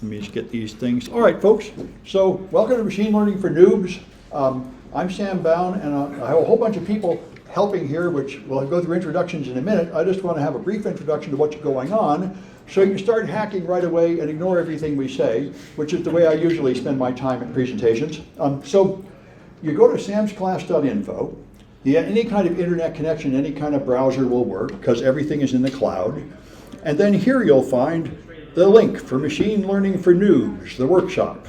Let me just get these things. All right, folks. So welcome to Machine Learning for Noobs. I'm Sam Bown, and I have a whole bunch of people helping here, which we'll go through introductions in a minute. I just want to have a brief introduction to what's going on so you can start hacking right away and ignore everything we say, which is the way I usually spend my time at presentations. So you go to samsclass.info. Yeah, any kind of internet connection, any kind of browser will work because everything is in the cloud. And then here you'll find the link for Machine Learning for Noobs, the workshop.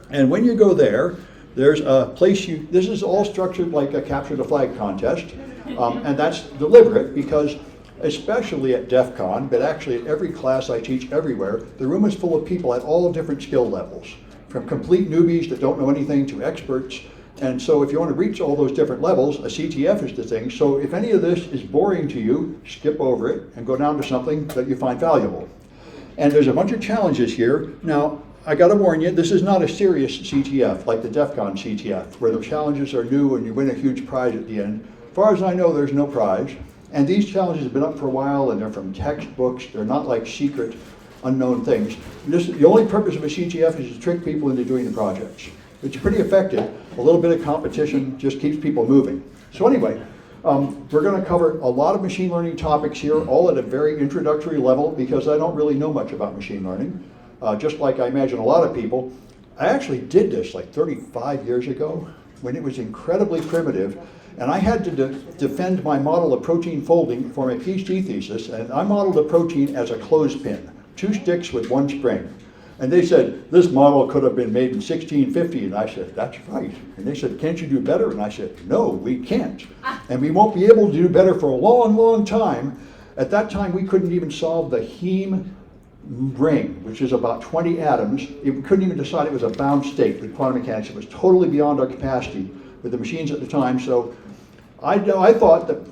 And when you go there, there's a place this is all structured like a capture the flag contest. And that's deliberate because especially at DEF CON, but actually at every class I teach everywhere, the room is full of people at all different skill levels, from complete newbies that don't know anything to experts. And so if you want to reach all those different levels, a CTF is the thing. So if any of this is boring to you, skip over it and go down to something that you find valuable. And there's a bunch of challenges here. Now, I got to warn you, this is not a serious CTF like the DEF CON CTF, where the challenges are new and you win a huge prize at the end. As far as I know, there's no prize. And these challenges have been up for a while, and they're from textbooks. They're not like secret, unknown things. The only purpose of a CTF is to trick people into doing the projects. It's pretty effective. A little bit of competition just keeps people moving. So anyway, we're going to cover a lot of machine learning topics here, all at a very introductory level, because I don't really know much about machine learning. Just like I imagine a lot of people. I actually did this like 35 years ago when it was incredibly primitive, and I had to defend my model of protein folding for my PhD thesis, and I modeled a protein as a clothespin, 2 sticks with 1 spring. And they said, this model could have been made in 1650, and I said, that's right. And they said, can't you do better? And I said, no, we can't. And we won't be able to do better for a long, long time. At that time, we couldn't even solve the heme ring, which is about 20 atoms. We couldn't even decide it was a bound state with quantum mechanics. It was totally beyond our capacity with the machines at the time. So I thought that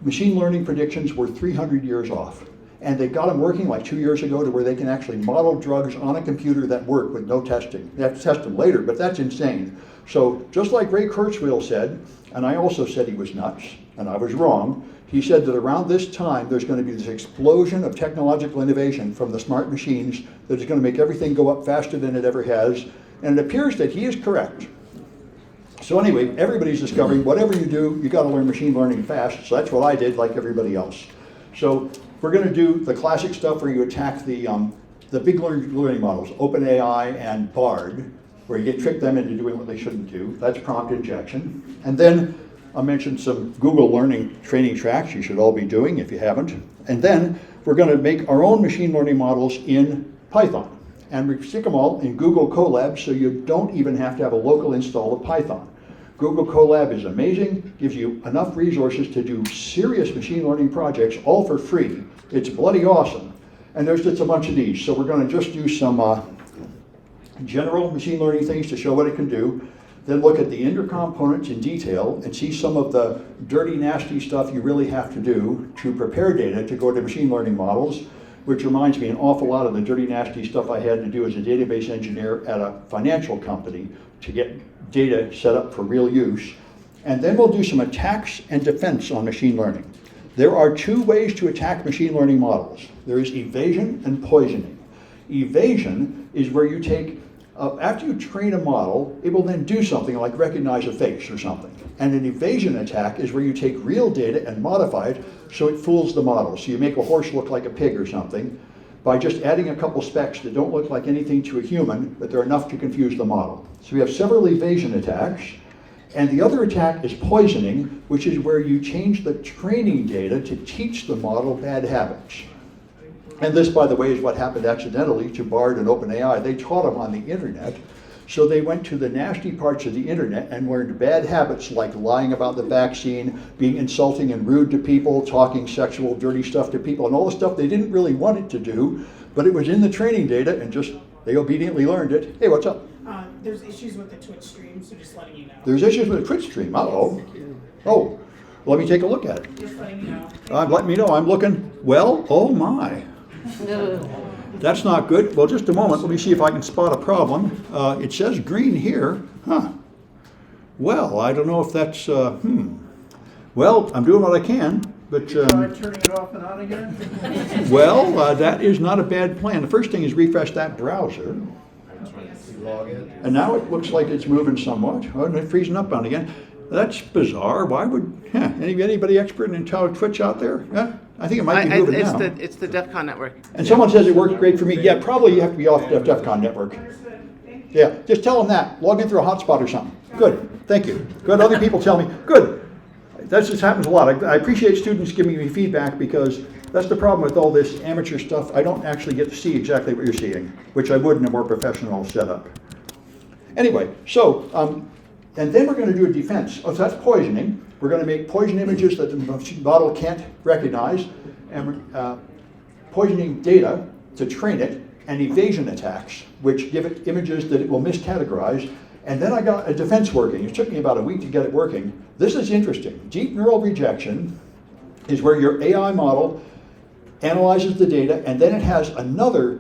machine learning predictions were 300 years off. And they got them working like 2 years ago to where they can actually model drugs on a computer that work with no testing. They have to test them later, but that's insane. So just like Ray Kurzweil said, and I also said he was nuts, and I was wrong, he said that around this time there's going to be this explosion of technological innovation from the smart machines that is going to make everything go up faster than it ever has. And it appears that he is correct. So anyway, everybody's discovering whatever you do, you got to learn machine learning fast. So that's what I did, like everybody else. So we're going to do the classic stuff where you attack the big learning models, OpenAI and Bard, where you trick them into doing what they shouldn't do. That's prompt injection. And then I'll mention some Google learning training tracks you should all be doing if you haven't. And then we're going to make our own machine learning models in Python. And we stick them all in Google Colab so you don't even have to have a local install of Python. Google Colab is amazing, gives you enough resources to do serious machine learning projects all for free. It's bloody awesome. And there's just a bunch of these. So we're going to just do some general machine learning things to show what it can do, then look at the inner components in detail and see some of the dirty, nasty stuff you really have to do to prepare data to go to machine learning models, which reminds me an awful lot of the dirty, nasty stuff I had to do as a database engineer at a financial company to get data set up for real use. And then we'll do some attacks and defense on machine learning. There are 2 ways to attack machine learning models. There is evasion and poisoning. Evasion is where you take, after you train a model, it will then do something like recognize a face or something. And an evasion attack is where you take real data and modify it so it fools the model. So you make a horse look like a pig or something by just adding a couple specs that don't look like anything to a human, but they're enough to confuse the model. So we have several evasion attacks. And the other attack is poisoning, which is where you change the training data to teach the model bad habits. And this, by the way, is what happened accidentally to Bard and OpenAI. They taught them on the internet. So they went to the nasty parts of the internet and learned bad habits like lying about the vaccine, being insulting and rude to people, talking sexual, dirty stuff to people, and all the stuff they didn't really want it to do, but it was in the training data and just they obediently learned it. Hey, what's up? There's issues with the Twitch stream, so just letting you know. There's issues with the Twitch stream. Uh-oh. Oh, let me take a look at it. Just letting you know. Let me know. I'm looking. Well, oh my. That's not good. Well, just a moment. Let me see if I can spot a problem. It says green here. Huh. Well, I don't know if that's, Well, I'm doing what I can. But, Try turning it off and on again? well, that is not a bad plan. The first thing is refresh that browser. Log in. And now it looks like it's moving somewhat. Oh, and it's freezing up on again. That's bizarre. Why would, anybody expert in Twitch out there? Yeah, I think it might be moving now. It's the DEF CON network. And someone says it worked great for me. Yeah, probably you have to be off the DEF CON network. Yeah, just tell them that. Log in through a hotspot or something. Good, thank you. Good, other people tell me, good. That just happens a lot. I appreciate students giving me feedback because that's the problem with all this amateur stuff. I don't actually get to see exactly what you're seeing, which I would in a more professional setup. Anyway, so, and then we're going to do a defense. Oh, so that's poisoning. We're going to make poison images that the model can't recognize, and poisoning data to train it, and evasion attacks, which give it images that it will miscategorize. And then I got a defense working. It took me about a week to get it working. This is interesting. Deep neural rejection is where your AI model analyzes the data, and then it has another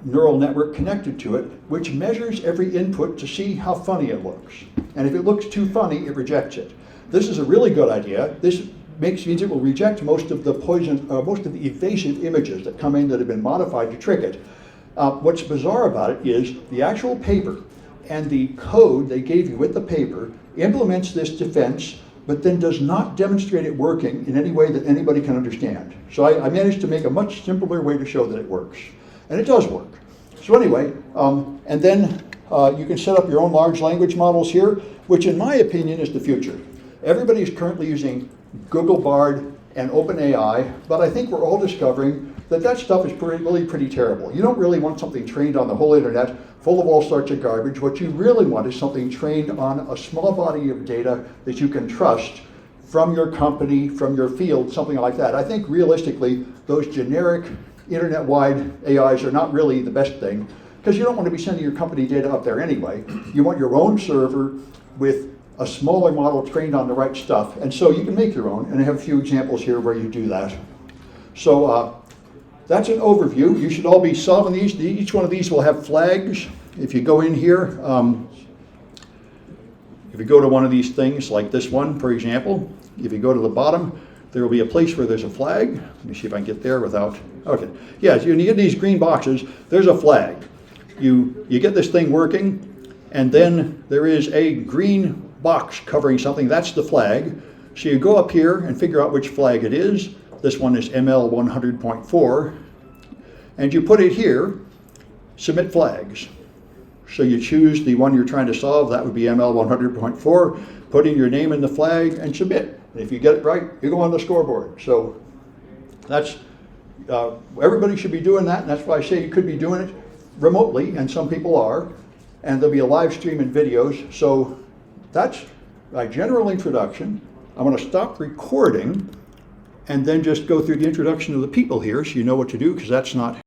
neural network connected to it, which measures every input to see how funny it looks. And if it looks too funny, it rejects it. This is a really good idea. This means it will reject most of the evasive images that come in that have been modified to trick it. What's bizarre about it is the actual paper and the code they gave you with the paper implements this defense, but then does not demonstrate it working in any way that anybody can understand. So I managed to make a much simpler way to show that it works. And it does work. So anyway, and then you can set up your own large language models here, which in my opinion is the future. Everybody is currently using Google Bard and OpenAI, but I think we're all discovering that stuff is really pretty terrible. You don't really want something trained on the whole internet full of all sorts of garbage. What you really want is something trained on a small body of data that you can trust from your company, from your field, something like that. I think realistically, those generic internet-wide AIs are not really the best thing because you don't want to be sending your company data up there anyway. You want your own server with a smaller model trained on the right stuff. And so you can make your own, and I have a few examples here where you do that. So that's an overview. You should all be solving these. Each one of these will have flags. If you go in here, if you go to one of these things like this one, for example, if you go to the bottom, there will be a place where there's a flag. Let me see if I can get there without, okay. Yeah, so when you get these green boxes, there's a flag. You get this thing working, and then there is a green box covering something. That's the flag. So you go up here and figure out which flag it is. This one is ML 100.4, and you put it here, submit flags. So you choose the one you're trying to solve, that would be ML 100.4, put in your name in the flag and submit. And if you get it right, you go on the scoreboard. So that's, everybody should be doing that, and that's why I say you could be doing it remotely, and some people are, and there'll be a live stream and videos. So that's my general introduction. I'm going to stop recording and then just go through the introduction of the people here so you know what to do, because that's not